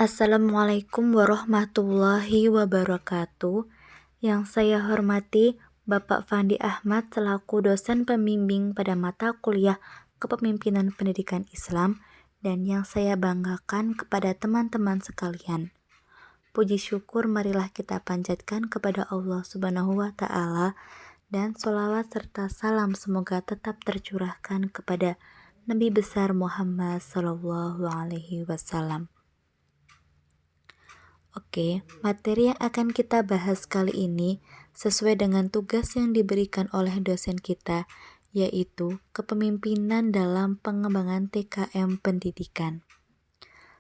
Assalamualaikum warahmatullahi wabarakatuh. Yang saya hormati Bapak Fandi Ahmad selaku dosen pembimbing pada mata kuliah Kepemimpinan Pendidikan Islam, dan yang saya banggakan kepada teman-teman sekalian. Puji syukur marilah kita panjatkan kepada Allah Subhanahu wa Ta'ala, dan sholawat serta salam semoga tetap tercurahkan kepada Nabi besar Muhammad Sallallahu Alaihi Wasallam. Oke, materi yang akan kita bahas kali ini sesuai dengan tugas yang diberikan oleh dosen kita, yaitu kepemimpinan dalam pengembangan TKM pendidikan.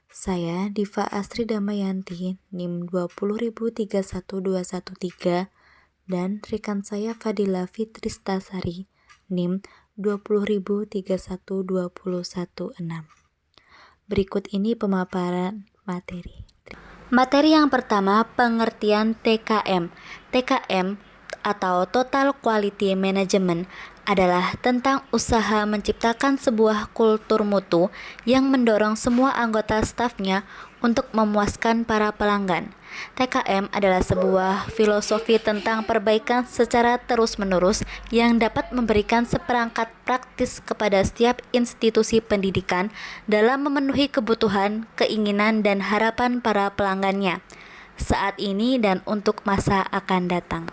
Saya Diva Astri Damayanti, NIM 200312113, dan rekan saya Fadila Fitristasari, NIM 200312116. Berikut ini pemaparan materi. Materi yang pertama, pengertian TKM. TKM atau Total Quality Management adalah tentang usaha menciptakan sebuah kultur mutu yang mendorong semua anggota stafnya untuk memuaskan para pelanggan. TKM adalah sebuah filosofi tentang perbaikan secara terus-menerus yang dapat memberikan seperangkat praktis kepada setiap institusi pendidikan dalam memenuhi kebutuhan, keinginan, dan harapan para pelanggannya saat ini dan untuk masa akan datang.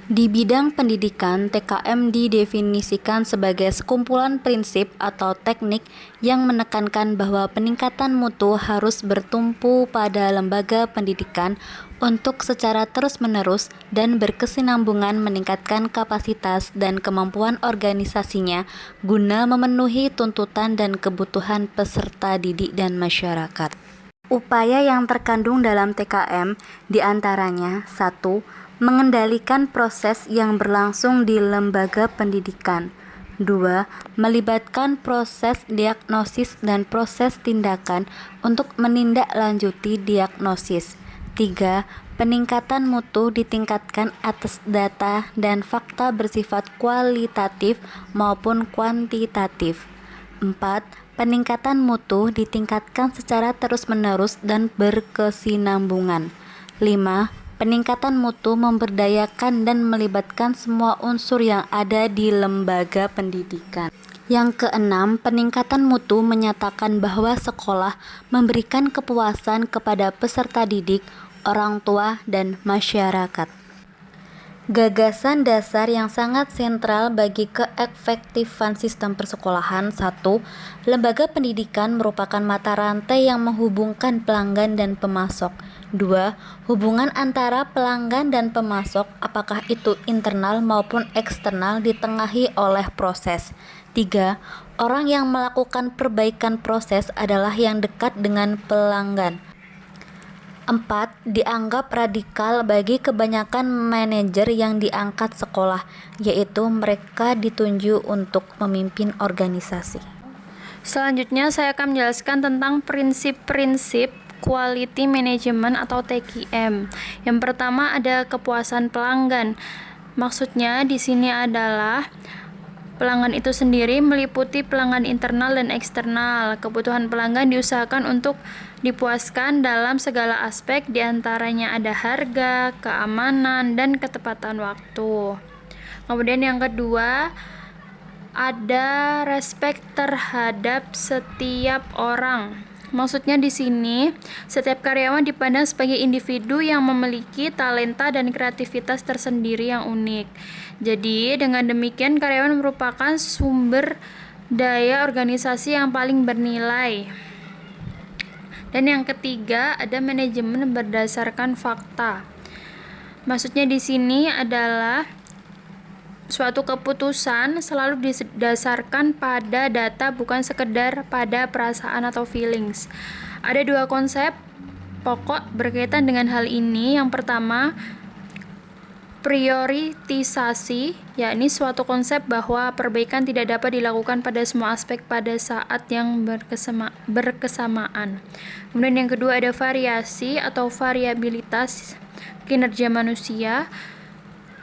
Di bidang pendidikan, TKM didefinisikan sebagai sekumpulan prinsip atau teknik yang menekankan bahwa peningkatan mutu harus bertumpu pada lembaga pendidikan untuk secara terus-menerus dan berkesinambungan meningkatkan kapasitas dan kemampuan organisasinya guna memenuhi tuntutan dan kebutuhan peserta didik dan masyarakat. Upaya yang terkandung dalam TKM diantaranya 1. Mengendalikan proses yang berlangsung di lembaga pendidikan. 2. Melibatkan proses diagnosis dan proses tindakan untuk menindaklanjuti diagnosis. 3. Peningkatan mutu ditingkatkan atas data dan fakta bersifat kualitatif maupun kuantitatif. 4. Peningkatan mutu ditingkatkan secara terus-menerus dan berkesinambungan. 5. Peningkatan mutu memberdayakan dan melibatkan semua unsur yang ada di lembaga pendidikan. Yang keenam, peningkatan mutu menyatakan bahwa sekolah memberikan kepuasan kepada peserta didik, orang tua, dan masyarakat. Gagasan dasar yang sangat sentral bagi keefektifan sistem persekolahan. 1. Lembaga pendidikan merupakan mata rantai yang menghubungkan pelanggan dan pemasok. 2. Hubungan antara pelanggan dan pemasok, apakah itu internal maupun eksternal, ditengahi oleh proses. 3. Orang yang melakukan perbaikan proses adalah yang dekat dengan pelanggan. 4. Dianggap radikal bagi kebanyakan manajer yang diangkat sekolah, yaitu mereka ditunjuk untuk memimpin organisasi. Selanjutnya saya akan menjelaskan tentang prinsip-prinsip Quality Management atau TQM. Yang pertama ada kepuasan pelanggan. Maksudnya di sini adalah pelanggan itu sendiri meliputi pelanggan internal dan eksternal. Kebutuhan pelanggan diusahakan untuk dipuaskan dalam segala aspek, diantaranya ada harga, keamanan, dan ketepatan waktu. Kemudian yang kedua, ada respect terhadap setiap orang. Maksudnya di sini, setiap karyawan dipandang sebagai individu yang memiliki talenta dan kreativitas tersendiri yang unik. Jadi, dengan demikian karyawan merupakan sumber daya organisasi yang paling bernilai. Dan yang ketiga, ada manajemen berdasarkan fakta. Maksudnya di sini adalah suatu keputusan selalu didasarkan pada data, bukan sekedar pada perasaan atau feelings. Ada dua konsep pokok berkaitan dengan hal ini. Yang pertama, prioritisasi, yakni suatu konsep bahwa perbaikan tidak dapat dilakukan pada semua aspek pada saat yang berkesamaan. Kemudian yang kedua ada variasi atau variabilitas kinerja manusia.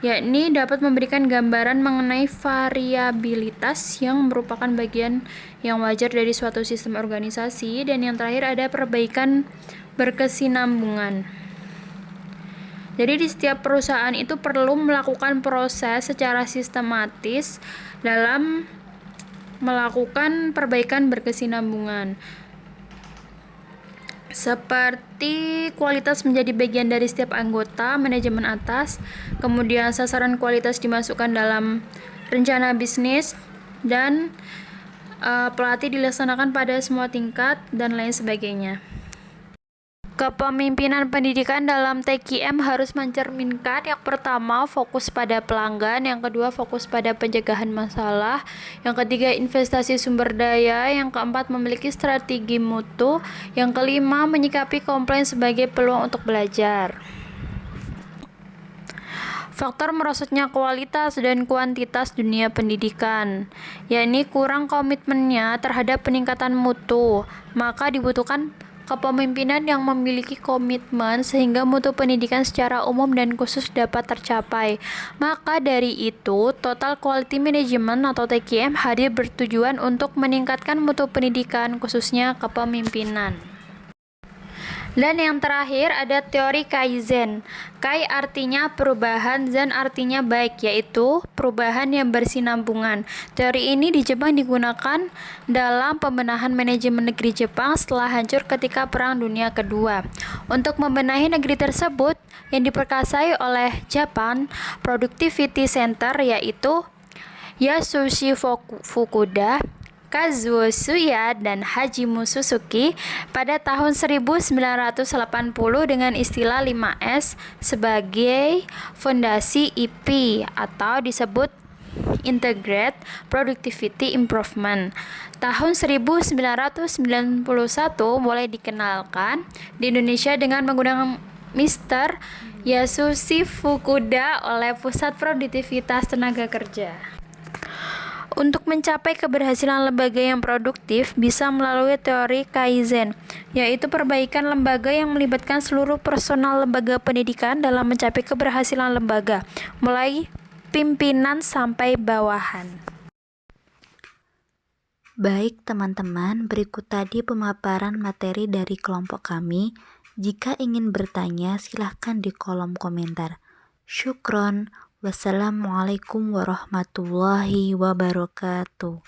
yakni dapat memberikan gambaran mengenai variabilitas yang merupakan bagian yang wajar dari suatu sistem organisasi. Dan yang terakhir ada perbaikan berkesinambungan. Jadi di setiap perusahaan itu perlu melakukan proses secara sistematis dalam melakukan perbaikan berkesinambungan. Seperti kualitas menjadi bagian dari setiap anggota manajemen atas, kemudian sasaran kualitas dimasukkan dalam rencana bisnis, dan pelatih dilaksanakan pada semua tingkat, dan lain sebagainya. Kepemimpinan pendidikan dalam TQM harus mencerminkan yang pertama fokus pada pelanggan, yang kedua fokus pada pencegahan masalah, yang ketiga investasi sumber daya, yang keempat memiliki strategi mutu, yang kelima menyikapi komplain sebagai peluang untuk belajar. Faktor merosotnya kualitas dan kuantitas dunia pendidikan, yakni kurang komitmennya terhadap peningkatan mutu, maka dibutuhkan kepemimpinan yang memiliki komitmen sehingga mutu pendidikan secara umum dan khusus dapat tercapai. Maka dari itu, Total Quality Management atau TQM hadir bertujuan untuk meningkatkan mutu pendidikan, khususnya kepemimpinan. Dan yang terakhir ada teori Kaizen. Kai artinya perubahan, Zen artinya baik, yaitu perubahan yang bersinambungan. Teori ini di Jepang digunakan dalam pembenahan manajemen negeri Jepang setelah hancur ketika Perang Dunia Kedua. Untuk membenahi negeri tersebut yang diperkasai oleh Japan Productivity Center, yaitu Yasushi Fukuda, Kazuo Suya, dan Hajime Suzuki pada tahun 1980 dengan istilah 5S sebagai fondasi IP atau disebut Integrated Productivity Improvement. Tahun 1991 mulai dikenalkan di Indonesia dengan menggunakan Mr. Yasushi Fukuda oleh Pusat Produktivitas Tenaga Kerja. Untuk mencapai keberhasilan lembaga yang produktif bisa melalui teori Kaizen, yaitu perbaikan lembaga yang melibatkan seluruh personal lembaga pendidikan dalam mencapai keberhasilan lembaga, mulai pimpinan sampai bawahan. Baik teman-teman, berikut tadi pemaparan materi dari kelompok kami. Jika ingin bertanya, silahkan di kolom komentar. Syukron. Wassalamualaikum warahmatullahi wabarakatuh.